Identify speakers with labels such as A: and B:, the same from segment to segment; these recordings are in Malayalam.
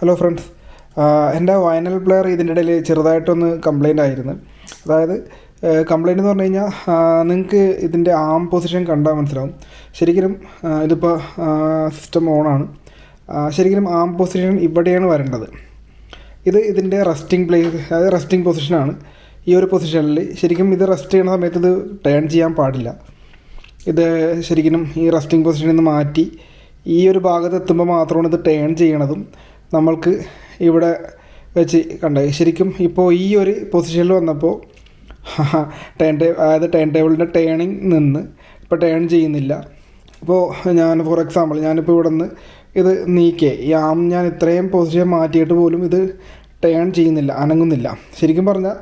A: ഹലോ ഫ്രണ്ട്സ്, എൻ്റെ വയനൽ പ്ലെയർ ഇതിൻ്റെ ഇടയിൽ ചെറുതായിട്ടൊന്ന് കംപ്ലൈൻ്റ് ആയിരുന്നു. അതായത് കംപ്ലൈൻ്റ് എന്ന് പറഞ്ഞു കഴിഞ്ഞാൽ നിങ്ങൾക്ക് ഇതിൻ്റെ ആം പൊസിഷൻ കണ്ടാൽ മനസ്സിലാവും. ശരിക്കും ഇതിപ്പോൾ സിസ്റ്റം ഓണാണ്. ശരിക്കും ആം പൊസിഷൻ ഇവിടെയാണ് വരേണ്ടത്. ഇതിൻ്റെ റെസ്റ്റിംഗ് പ്ലേസ്, അതായത് റെസ്റ്റിംഗ് പൊസിഷനാണ്. ഈ ഒരു പൊസിഷനിൽ ശരിക്കും ഇത് റെസ്റ്റ് ചെയ്യുന്ന സമയത്ത് ഇത് ടേൺ ചെയ്യാൻ പാടില്ല. ഇത് ശരിക്കും ഈ റെസ്റ്റിംഗ് പൊസിഷനിൽ നിന്ന് മാറ്റി ഈ ഒരു ഭാഗത്ത് എത്തുമ്പോൾ മാത്രമാണ് ഇത് ടേൺ ചെയ്യണതും. നമ്മൾക്ക് ഇവിടെ വെച്ച് കണ്ടേ ശരിക്കും ഇപ്പോൾ ഈ ഒരു പൊസിഷനിൽ വന്നപ്പോൾ അതായത് ടേൺ ടേബിളിൻ്റെ ടേണിങ് നിന്ന് ഇപ്പോൾ ടേൺ ചെയ്യുന്നില്ല. ഇപ്പോൾ ഫോർ എക്സാമ്പിൾ ഞാനിപ്പോൾ ഇവിടെ നിന്ന് ഇത് നീക്കേ ഈ ആം ഞാൻ ഇത്രയും പൊസിഷൻ മാറ്റിയിട്ട് പോലും ഇത് ടേൺ ചെയ്യുന്നില്ല, അനങ്ങുന്നില്ല. ശരിക്കും പറഞ്ഞാൽ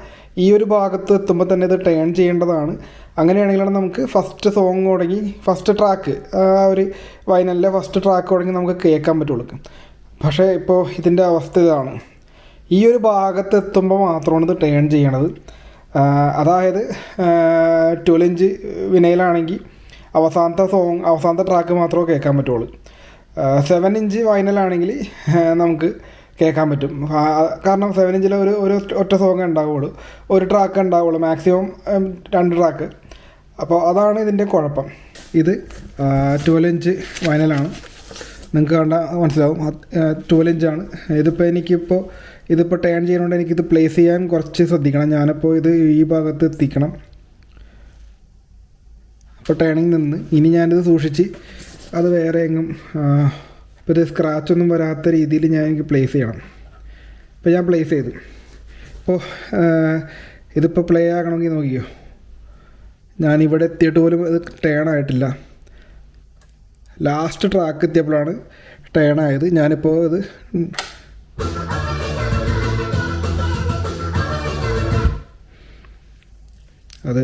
A: ഈ ഒരു ഭാഗത്ത് എത്തുമ്പോൾ തന്നെ ഇത് ടേൺ ചെയ്യേണ്ടതാണ്. അങ്ങനെയാണെങ്കിലാണ് നമുക്ക് ഫസ്റ്റ് സോങ് തുടങ്ങി ഫസ്റ്റ് ട്രാക്ക്, ആ ഒരു വയനലിലെ ഫസ്റ്റ് ട്രാക്ക് തുടങ്ങി നമുക്ക് കേൾക്കാൻ പറ്റുള്ളൂ. പക്ഷേ ഇപ്പോൾ ഇതിൻ്റെ അവസ്ഥ ഇതാണ്. ഈ ഒരു ഭാഗത്ത് എത്തുമ്പോൾ മാത്രമാണ് ഇത് ടേൺ ചെയ്യണത്. അതായത് 12 ഇഞ്ച് വിനയിലാണെങ്കിൽ അവസാനത്തെ ട്രാക്ക് മാത്രമേ കേൾക്കാൻ പറ്റുള്ളൂ. 7 ഇഞ്ച് വൈനലാണെങ്കിൽ നമുക്ക് കേൾക്കാൻ പറ്റും. കാരണം 7 ഇഞ്ചിൽ ഒരു ഒറ്റ സോങ് ഉണ്ടാവുള്ളൂ, ഒരു ട്രാക്ക് ഉണ്ടാവുള്ളൂ, മാക്സിമം 2 ട്രാക്ക്. അപ്പോൾ അതാണ് ഇതിൻ്റെ കുഴപ്പം. ഇത് 12 ഇഞ്ച് വൈനലാണ്, നിങ്ങൾക്ക് കണ്ടാൽ മനസ്സിലാവും. 12 ഇഞ്ചാണ്. ഇതിപ്പോൾ ടേൺ ചെയ്യുന്നതുകൊണ്ട് എനിക്കിത് പ്ലേസ് ചെയ്യാൻ കുറച്ച് ശ്രദ്ധിക്കണം. ഞാനിപ്പോൾ ഇത് ഈ ഭാഗത്ത് എത്തിക്കണം. അപ്പോൾ ടേണിങ് നിന്ന് ഇനി ഞാനിത് സൂക്ഷിച്ച് അത് വേറെ എങ്ങും ഇപ്പോൾ ഇത് സ്ക്രാച്ചൊന്നും വരാത്ത രീതിയിൽ എനിക്ക് പ്ലേസ് ചെയ്യണം. ഇപ്പോൾ ഞാൻ പ്ലേസ് ചെയ്തു. ഇപ്പോൾ ഇതിപ്പോൾ പ്ലേ ആകണമെങ്കിൽ നോക്കിയോ, ഞാനിവിടെ എത്തിയിട്ട് പോലും ഇത് ടേൺ ആയിട്ടില്ല. ലാസ്റ്റ് ട്രാക്ക് എത്തിയപ്പോഴാണ് ടേൺ ആയത്. ഞാനിപ്പോൾ ഇത് അത്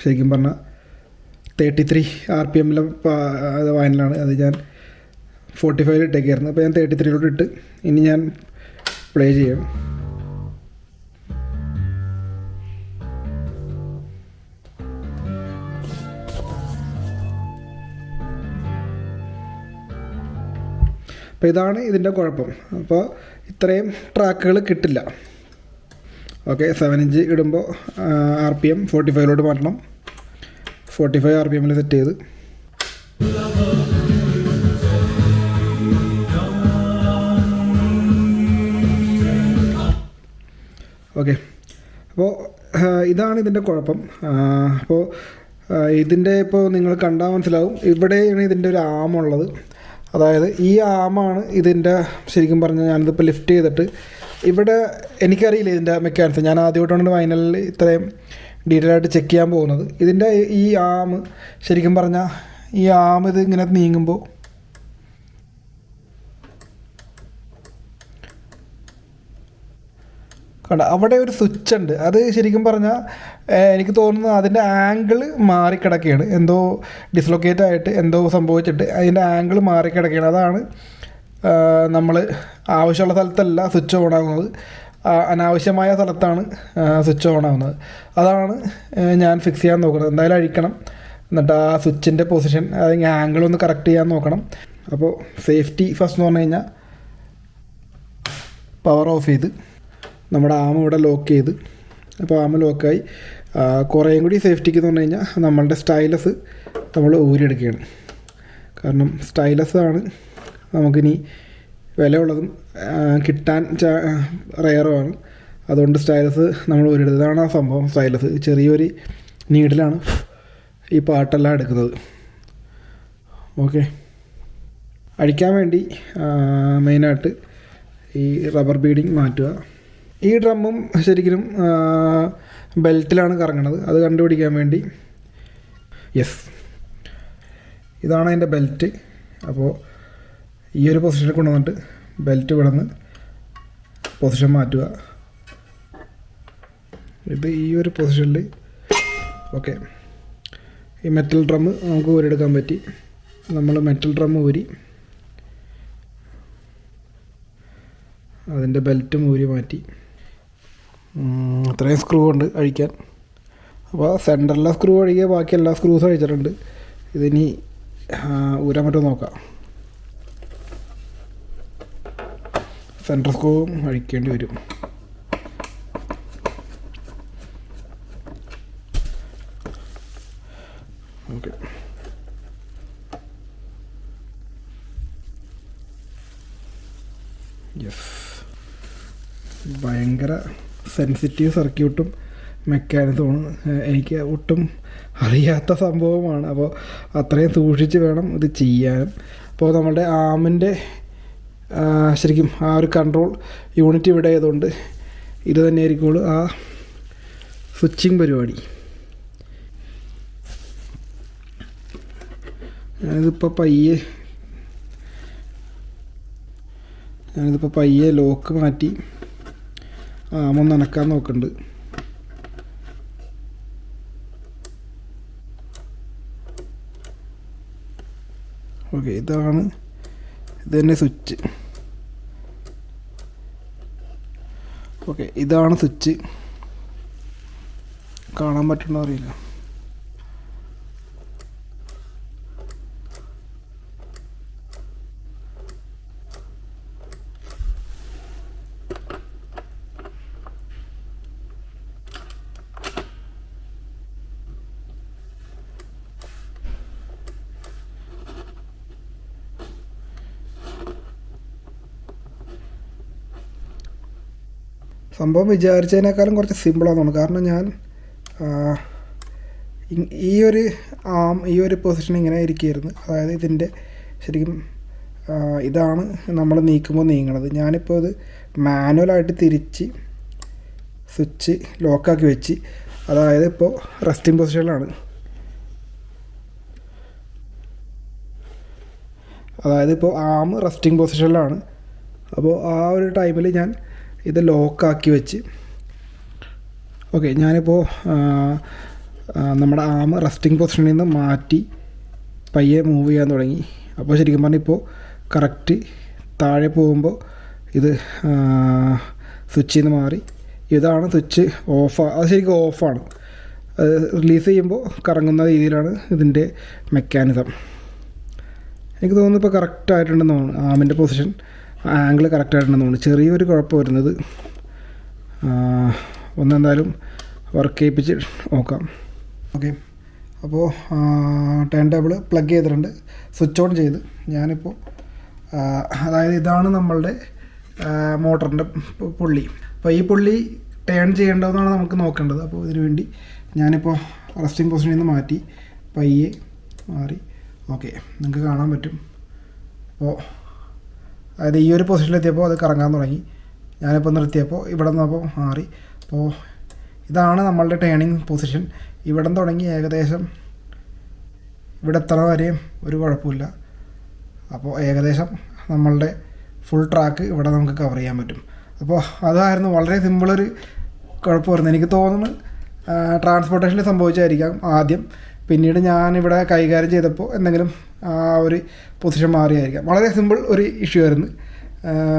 A: ശരിക്കും പറഞ്ഞാൽ 33 RPM വയനിലാണ്. അത് ഞാൻ 45 ഇട്ടേക്കായിരുന്നു. അപ്പോൾ ഞാൻ 33 ഇട്ട് ഇനി ഞാൻ പ്ലേ ചെയ്യാം. അപ്പോൾ ഇതാണ് ഇതിൻ്റെ കുഴപ്പം. അപ്പോൾ ഇത്രയും ട്രാക്കുകൾ കിട്ടില്ല. ഓക്കെ, 7 ഇഞ്ച് ഇടുമ്പോൾ RPM 45 മാറ്റണം. 45 RPM സെറ്റ് ചെയ്ത് ഓക്കെ. അപ്പോൾ ഇതാണ് ഇതിൻ്റെ കുഴപ്പം. അപ്പോൾ ഇതിൻ്റെ ഇപ്പോൾ നിങ്ങൾ കണ്ടാൽ മനസ്സിലാവും, ഇവിടെയാണ് ഇതിൻ്റെ ഒരു ആമുള്ളത്. അതായത് ഈ ആമാണ് ഇതിൻ്റെ ശരിക്കും പറഞ്ഞാൽ ഞാനിതിപ്പോൾ ലിഫ്റ്റ് ചെയ്തിട്ട് ഇവിടെ എനിക്കറിയില്ല ഇതിൻ്റെ മെക്കാനിസം. ഞാൻ ആദ്യമായിട്ടാണ് വൈനലിൽ ഇത്രയും ഡീറ്റെയിൽ ആയിട്ട് ചെക്ക് ചെയ്യാൻ പോകുന്നത്. ഇതിൻ്റെ ഈ ആം ശരിക്കും പറഞ്ഞാൽ ഈ ആം ഇത് ഇങ്ങനെ നീങ്ങുമ്പോൾ കണ്ട അവിടെ ഒരു സ്വിച്ച് ഉണ്ട്. അത് ശരിക്കും പറഞ്ഞാൽ എനിക്ക് തോന്നുന്നത് അതിൻ്റെ ആംഗിൾ മാറിക്കിടക്കുകയാണ്. എന്തോ ഡിസ്ലൊക്കേറ്റ് ആയിട്ട് എന്തോ സംഭവിച്ചിട്ട് അതിൻ്റെ ആംഗിൾ മാറിക്കിടക്കുകയാണ്. അതാണ് നമ്മൾ ആവശ്യമുള്ള സ്ഥലത്തല്ല സ്വിച്ച് ഓൺ ആകുന്നത്, അനാവശ്യമായ സ്ഥലത്താണ് സ്വിച്ച് ഓൺ ആകുന്നത്. അതാണ് ഞാൻ ഫിക്സ് ചെയ്യാൻ നോക്കുന്നത്. എന്തായാലും അഴിക്കണം, എന്നിട്ട് ആ സ്വിച്ചിൻ്റെ പൊസിഷൻ അല്ലെങ്കിൽ ആംഗിൾ ഒന്ന് കറക്റ്റ് ചെയ്യാൻ നോക്കണം. അപ്പോൾ സേഫ്റ്റി ഫസ്റ്റ് എന്ന് പറഞ്ഞു കഴിഞ്ഞാൽ പവർ ഓഫ് ചെയ്ത് നമ്മുടെ ആം ഇവിടെ ലോക്ക് ചെയ്ത്, അപ്പോൾ ആം ലോക്കായി. കുറേയും കൂടി സേഫ്റ്റിക്ക് എന്ന് പറഞ്ഞു കഴിഞ്ഞാൽ നമ്മളുടെ സ്റ്റൈലസ് നമ്മൾ ഊരിയെടുക്കുകയാണ്. കാരണം സ്റ്റൈലസ് ആണ് നമുക്കിനി വിലയുള്ളതും കിട്ടാൻ റെയറുമാണ്. അതുകൊണ്ട് സ്റ്റൈലസ് നമ്മൾ ഊരിയെടുത്തത്. ഇതാണ് ആ സംഭവം. സ്റ്റൈലസ് ചെറിയൊരു നീഡിലാണ് ഈ പാട്ടെല്ലാം എടുക്കുന്നത്. ഓക്കെ, അടിക്കാൻ വേണ്ടി മെയിനായിട്ട് ഈ റബ്ബർ ബീഡിങ് മാറ്റുക. ഈ ഡ്രമ്മും ശരിക്കും ബെൽറ്റിലാണ് കറങ്ങണത്. അത് കണ്ടുപിടിക്കാൻ വേണ്ടി ഇതാണ് അതിൻ്റെ ബെൽറ്റ്. അപ്പോൾ ഈ ഒരു പൊസിഷനിൽ കൊണ്ടുവന്നിട്ട് ബെൽറ്റ് വിടന്ന് പൊസിഷൻ മാറ്റുക. ഇത് ഈ ഒരു പൊസിഷനിൽ ഓക്കെ. ഈ മെറ്റൽ ഡ്രം നമുക്ക് ഊരിയെടുക്കാൻ പറ്റി. നമ്മൾ മെറ്റൽ ഡ്രം ഊരി അതിൻ്റെ ബെൽറ്റും ഊരി മാറ്റി. അത്രയും സ്ക്രൂ ഉണ്ട് അഴിക്കാൻ. അപ്പോൾ സെൻറ്ററിലെ സ്ക്രൂ അഴിക്കുക, ബാക്കി എല്ലാ സ്ക്രൂസും അഴിച്ചിട്ടുണ്ട്. ഇതിനി ഊരാൻ പറ്റുമോ നോക്കാം. സെൻട്രൽ സ്ക്രൂവും അഴിക്കേണ്ടി വരും. Okay, yes. ഭയങ്കര സെൻസിറ്റീവ് സർക്യൂട്ടും മെക്കാനിസമാണ്. എനിക്ക് ഒട്ടും അറിയാത്ത സംഭവമാണ്. അപ്പോൾ അത്രയും സൂക്ഷിച്ച് വേണം ഇത് ചെയ്യാനും. അപ്പോൾ നമ്മുടെ ആമിൻ്റെ ശരിക്കും ആ ഒരു കൺട്രോൾ യൂണിറ്റ് ഇവിടെ ആയതുകൊണ്ട് ഇത് തന്നെ ആയിരിക്കുള്ളൂ ആ സ്വിച്ചിങ് പരിപാടി. ഞാനിതിപ്പോൾ പയ്യെ ലോക്ക് മാറ്റി ആമൊന്ന് അനക്കാൻ നോക്കുന്നുണ്ട്. ഓക്കെ, ഇത് തന്നെ സ്വിച്ച്. ഓക്കെ, ഇതാണ് സ്വിച്ച്. കാണാൻ പറ്റുന്നോ അറിയില്ല. സംഭവം വിചാരിച്ചതിനേക്കാളും കുറച്ച് സിമ്പിളാണെന്ന് തോന്നുന്നു. കാരണം ഞാൻ ഈ ഒരു പൊസിഷൻ ഇങ്ങനെ ഇരിക്കുകയായിരുന്നു. അതായത് ഇതിൻ്റെ ശരിക്കും ഇതാണ് നമ്മൾ നീക്കുമ്പോൾ നീങ്ങണത്. ഞാനിപ്പോൾ ഇത് മാനുവലായിട്ട് തിരിച്ച് സ്വിച്ച് ലോക്കാക്കി വെച്ച്, അതായത് ഇപ്പോൾ റെസ്റ്റിംഗ് പൊസിഷനിലാണ്. അതായത് ഇപ്പോൾ ആം റെസ്റ്റിംഗ് പൊസിഷനിലാണ്. അപ്പോൾ ആ ഒരു ടൈമിൽ ഞാൻ ഇത് ലോക്കാക്കി വെച്ച്, ഓക്കെ, ഞാനിപ്പോൾ നമ്മുടെ ആം റെസ്റ്റിംഗ് പൊസിഷനിൽ നിന്ന് മാറ്റി പയ്യെ മൂവ് ചെയ്യാൻ തുടങ്ങി. അപ്പോൾ ശരിക്കും പറഞ്ഞാൽ ഇപ്പോൾ കറക്റ്റ് താഴെ പോകുമ്പോൾ ഇത് സ്വിച്ചിൽ നിന്ന് മാറി. ഇതാണ് സ്വിച്ച് ഓഫ്. അത് ശരിക്കും ഓഫാണ്. റിലീസ് ചെയ്യുമ്പോൾ കറങ്ങുന്ന രീതിയിലാണ് ഇതിൻ്റെ മെക്കാനിസം. എനിക്ക് തോന്നുന്നു ഇപ്പോൾ കറക്റ്റായിട്ടുണ്ടെന്ന് തോന്നുന്നു. ആമിൻ്റെ പൊസിഷൻ ആംഗിൾ കറക്റ്റായിട്ടുണ്ടെന്ന് തോന്നുന്നു. ചെറിയൊരു കുഴപ്പം വരുന്നത്. ഒന്നെന്തായാലും വർക്ക് ചെയ്യിപ്പിച്ച് നോക്കാം. ഓക്കെ, അപ്പോൾ ടേൺ ടേബിൾ പ്ലഗ് ചെയ്തിട്ടുണ്ട്, സ്വിച്ച് ഓൺ ചെയ്ത്. ഞാനിപ്പോൾ അതായത് ഇതാണ് നമ്മളുടെ മോട്ടറിൻ്റെ പുള്ളി. അപ്പോൾ ഈ പുള്ളി ടേൺ ചെയ്യേണ്ടതെന്നാണ് നമുക്ക് നോക്കേണ്ടത്. അപ്പോൾ ഇതിനു വേണ്ടി ഞാനിപ്പോൾ റെസ്റ്റിംഗ് പൊസിഷനിൽ നിന്ന് മാറ്റി പയ്യെ മാറി. ഓക്കെ, നിങ്ങൾക്ക് കാണാൻ പറ്റും. അപ്പോൾ അതായത് ഈ ഒരു പൊസിഷനിലെത്തിയപ്പോൾ അത് കറങ്ങാൻ തുടങ്ങി. ഞാനിപ്പോൾ നിർത്തിയപ്പോൾ ഇവിടെ നിന്നപ്പോൾ മാറി. അപ്പോൾ ഇതാണ് നമ്മളുടെ ടേണിങ് പൊസിഷൻ. ഇവിടെ നിന്ന് തുടങ്ങി ഏകദേശം ഇവിടെ എത്തണ വരെയും ഒരു കുഴപ്പമില്ല. അപ്പോൾ ഏകദേശം നമ്മളുടെ ഫുൾ ട്രാക്ക് ഇവിടെ നമുക്ക് കവർ ചെയ്യാൻ പറ്റും. അപ്പോൾ അതായിരുന്നു വളരെ സിമ്പിളൊരു കുഴപ്പമായിരുന്നു. എനിക്ക് തോന്നുന്നു ട്രാൻസ്പോർട്ടേഷനിൽ സംഭവിച്ചായിരിക്കാം ആദ്യം. പിന്നീട് ഞാനിവിടെ കൈകാര്യം ചെയ്തപ്പോൾ എന്തെങ്കിലും ആ ഒരു പൊസിഷൻ മാറിയായിരിക്കാം. വളരെ സിമ്പിൾ ഒരു ഇഷ്യൂ ആയിരുന്നു.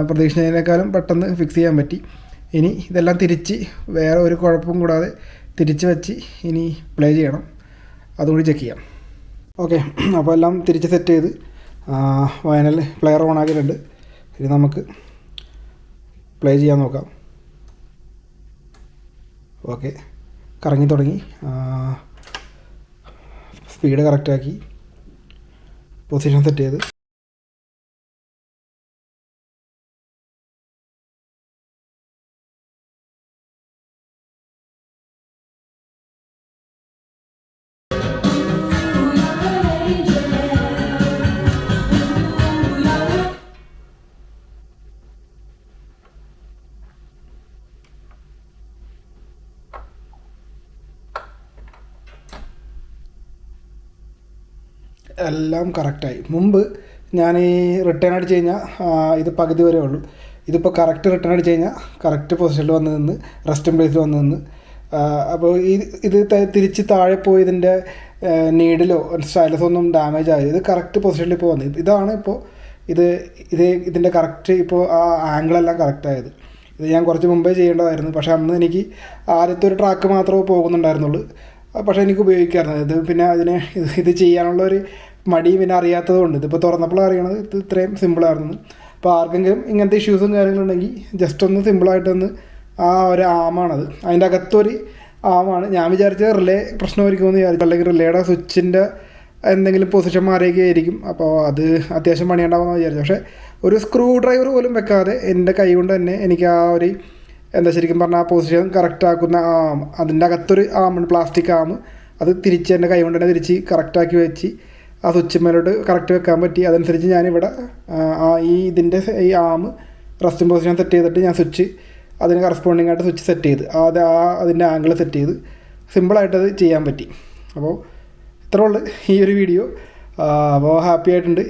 A: പ്രതീക്ഷിച്ചതിനേക്കാളും പെട്ടെന്ന് ഫിക്സ് ചെയ്യാൻ പറ്റി. ഇനി ഇതെല്ലാം തിരിച്ച് വേറെ ഒരു കുഴപ്പവും കൂടാതെ തിരിച്ച് വെച്ച് ഇനി പ്ലേ ചെയ്യണം. അതുകൂടി ചെക്ക് ചെയ്യാം. ഓക്കെ, അപ്പോൾ എല്ലാം തിരിച്ച് സെറ്റ് ചെയ്ത് വയനൽ പ്ലെയർ ഓൺ ആക്കിയിട്ടുണ്ട്. ഇനി നമുക്ക് പ്ലേ ചെയ്യാൻ നോക്കാം. ഓക്കെ, കറങ്ങി തുടങ്ങി. സ്പീഡ് കറക്റ്റാക്കി പൊസിഷൻ സെറ്റ് ചെയ്ത് എല്ലാം കറക്റ്റായി. മുമ്പ് ഞാൻ ഈ റിട്ടേൺ അടിച്ച് കഴിഞ്ഞാൽ ഇത് പകുതി വരെ ഉള്ളൂ. ഇതിപ്പോൾ കറക്റ്റ് റിട്ടേൺ അടിച്ച് കഴിഞ്ഞാൽ കറക്റ്റ് പൊസിഷനിൽ വന്ന് നിന്ന് റെസ്റ്റിംഗ് പ്ലേസിൽ വന്ന് നിന്ന്. അപ്പോൾ ഇത് തിരിച്ച് താഴെ പോയി ഇതിൻ്റെ നീഡിലോ സ്റ്റൈലസോ ഒന്നും ഡാമേജ് ആയത്. ഇത് കറക്റ്റ് പൊസിഷനിൽ ഇപ്പോൾ വന്നത്. ഇതാണ് ഇപ്പോൾ ഇതിൻ്റെ കറക്റ്റ് ഇപ്പോൾ ആ ആംഗിളെല്ലാം കറക്റ്റായത്. ഇത് ഞാൻ കുറച്ച് മുമ്പേ ചെയ്യേണ്ടതായിരുന്നു. പക്ഷേ അന്ന് എനിക്ക് ആദ്യത്തെ ഒരു ട്രാക്ക് മാത്രമേ പോകുന്നുണ്ടായിരുന്നുള്ളൂ. പക്ഷേ എനിക്ക് ഉപയോഗിക്കാമായിരുന്നു. ഇത് പിന്നെ ഇത് ചെയ്യാനുള്ളൊരു മടി പിന്നെ അറിയാത്തത് കൊണ്ട്. ഇതിപ്പോൾ തുറന്നപ്പോൾ അറിയണത് ഇത് ഇത്രയും സിമ്പിളായിരുന്നു. അപ്പോൾ ആർക്കെങ്കിലും ഇങ്ങനത്തെ ഇഷ്യൂസും കാര്യങ്ങളുണ്ടെങ്കിൽ ജസ്റ്റ് ഒന്ന് സിമ്പിളായിട്ടൊന്ന് ആ ഒരു ആമാണത്, അതിൻ്റെ അകത്തൊരു ആമാണ്. ഞാൻ വിചാരിച്ചത് റിലേ പ്രശ്നമായിരിക്കുമെന്ന് വിചാരിച്ചു, അല്ലെങ്കിൽ റിലേയുടെ സ്വിച്ചിൻ്റെ എന്തെങ്കിലും പൊസിഷൻ മാറിയൊക്കെ ആയിരിക്കും. അപ്പോൾ അത് അത്യാവശ്യം പണിയുണ്ടാവുമെന്ന് വിചാരിച്ചു. പക്ഷേ ഒരു സ്ക്രൂ ഡ്രൈവർ പോലും വെക്കാതെ എൻ്റെ കൈ കൊണ്ട് തന്നെ എനിക്ക് ആ ഒരു ശരിക്കും പറഞ്ഞാൽ ആ പൊസിഷൻ കറക്റ്റ് ആക്കുന്ന ആം, അതിൻ്റെ അകത്തൊരു ആമാണ് പ്ലാസ്റ്റിക് ആം, അത് തിരിച്ച് എൻ്റെ കൈ കൊണ്ട് തന്നെ തിരിച്ച് കറക്റ്റാക്കി വെച്ച് ആ സ്വിച്ച് മേലോട്ട് കറക്റ്റ് വെക്കാൻ പറ്റി. അതനുസരിച്ച് ഞാനിവിടെ ഇതിൻ്റെ ഈ ആം റെസ്റ്റിംഗ് പൊസിഷൻ സെറ്റ് ചെയ്തിട്ട് ഞാൻ സ്വിച്ച് അതിന് കറസ്പോണ്ടിങ് ആയിട്ട് സ്വിച്ച് സെറ്റ് ചെയ്ത് അതിൻ്റെ ആംഗിൾ സെറ്റ് ചെയ്ത് സിമ്പിളായിട്ടത് ചെയ്യാൻ പറ്റി. അപ്പോൾ ഇത്രേ ഉള്ളൂ ഈ ഒരു വീഡിയോ. അപ്പോൾ ഹാപ്പി ആയിട്ടുണ്ട്.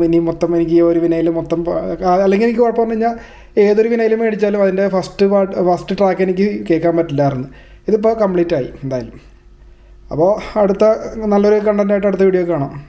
A: ഇനി മൊത്തം എനിക്ക് ഈ ഒരു വിനയിൽ മൊത്തം, അല്ലെങ്കിൽ എനിക്ക് കുഴപ്പമെന്ന് കഴിഞ്ഞാൽ ഏതൊരു വിനയിലും മേടിച്ചാലും അതിൻ്റെ ഫസ്റ്റ് ട്രാക്ക് എനിക്ക് കേൾക്കാൻ പറ്റില്ലായിരുന്നു. ഇതിപ്പോൾ കംപ്ലീറ്റ് ആയി എന്തായാലും. അപ്പോൾ അടുത്ത നല്ലൊരു കണ്ടൻറ്റായിട്ട് അടുത്ത വീഡിയോ കാണാം.